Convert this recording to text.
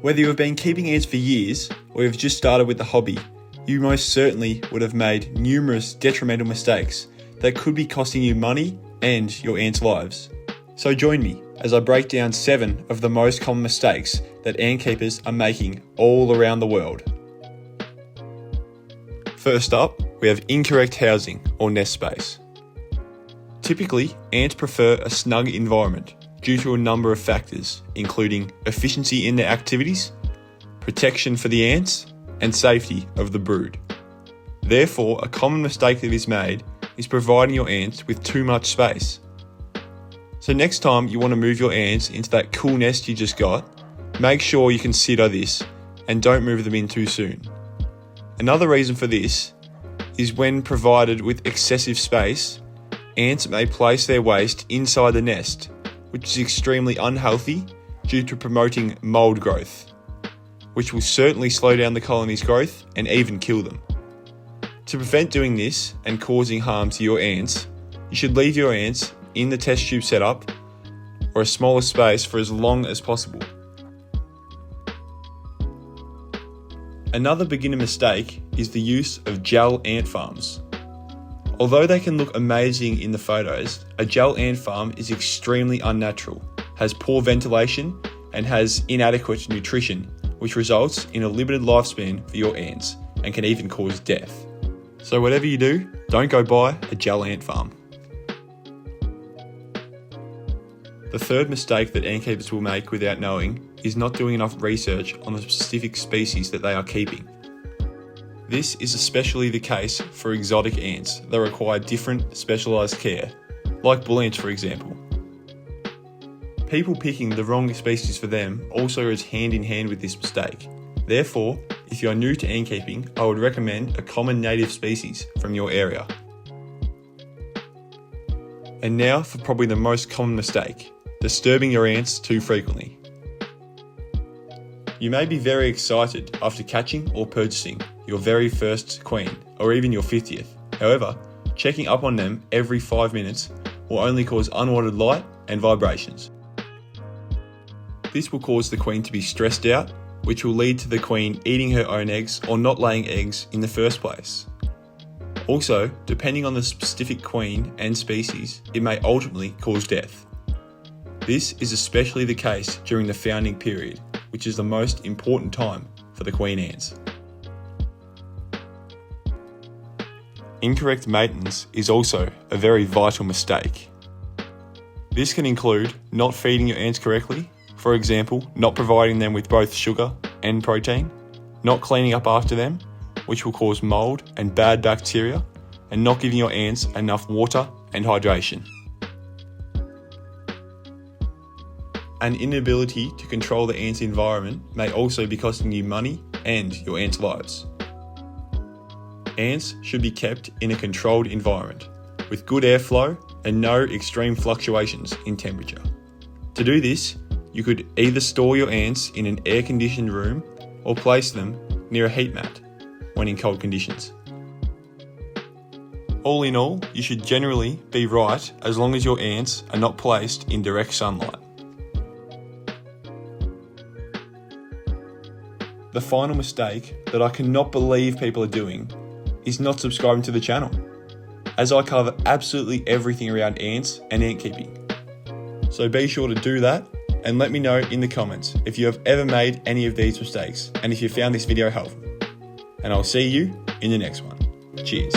Whether you have been keeping ants for years or you've just started with the hobby, you most certainly would have made numerous detrimental mistakes that could be costing you money and your ants' lives. So join me as I break down 7 of the most common mistakes that ant keepers are making all around the world. First up, we have incorrect housing or nest space. Typically, ants prefer a snug environment due to a number of factors, including efficiency in their activities, protection for the ants, and safety of the brood. Therefore, a common mistake that is made is providing your ants with too much space. So next time you want to move your ants into that cool nest you just got, make sure you consider this and don't move them in too soon. Another reason for this is when provided with excessive space, ants may place their waste inside the nest, which is extremely unhealthy due to promoting mold growth, which will certainly slow down the colony's growth and even kill them. To prevent doing this and causing harm to your ants, you should leave your ants in the test tube setup or a smaller space for as long as possible. Another beginner mistake is the use of gel ant farms. Although they can look amazing in the photos, a gel ant farm is extremely unnatural, has poor ventilation, and has inadequate nutrition, which results in a limited lifespan for your ants and can even cause death. So whatever you do, don't go buy a gel ant farm. The third mistake that ant keepers will make without knowing is not doing enough research on the specific species that they are keeping. This is especially the case for exotic ants that require different specialised care, like bull ants for example. People picking the wrong species for them also goes hand in hand with this mistake. Therefore, if you are new to ant keeping, I would recommend a common native species from your area. And now for probably the most common mistake, disturbing your ants too frequently. You may be very excited after catching or purchasing your very first queen, or even your 50th. However, checking up on them every 5 minutes will only cause unwanted light and vibrations. This will cause the queen to be stressed out, which will lead to the queen eating her own eggs or not laying eggs in the first place. Also, depending on the specific queen and species, it may ultimately cause death. This is especially the case during the founding period, which is the most important time for the queen ants. Incorrect maintenance is also a very vital mistake. This can include not feeding your ants correctly, for example, not providing them with both sugar and protein, not cleaning up after them, which will cause mold and bad bacteria, and not giving your ants enough water and hydration. An inability to control the ants' environment may also be costing you money and your ants' lives. Ants should be kept in a controlled environment with good airflow and no extreme fluctuations in temperature. To do this, you could either store your ants in an air-conditioned room or place them near a heat mat when in cold conditions. All in all, you should generally be right as long as your ants are not placed in direct sunlight. The final mistake that I cannot believe people are doing is not subscribing to the channel, as I cover absolutely everything around ants and ant keeping. So be sure to do that and let me know in the comments if you have ever made any of these mistakes and if you found this video helpful. And I'll see you in the next one. Cheers.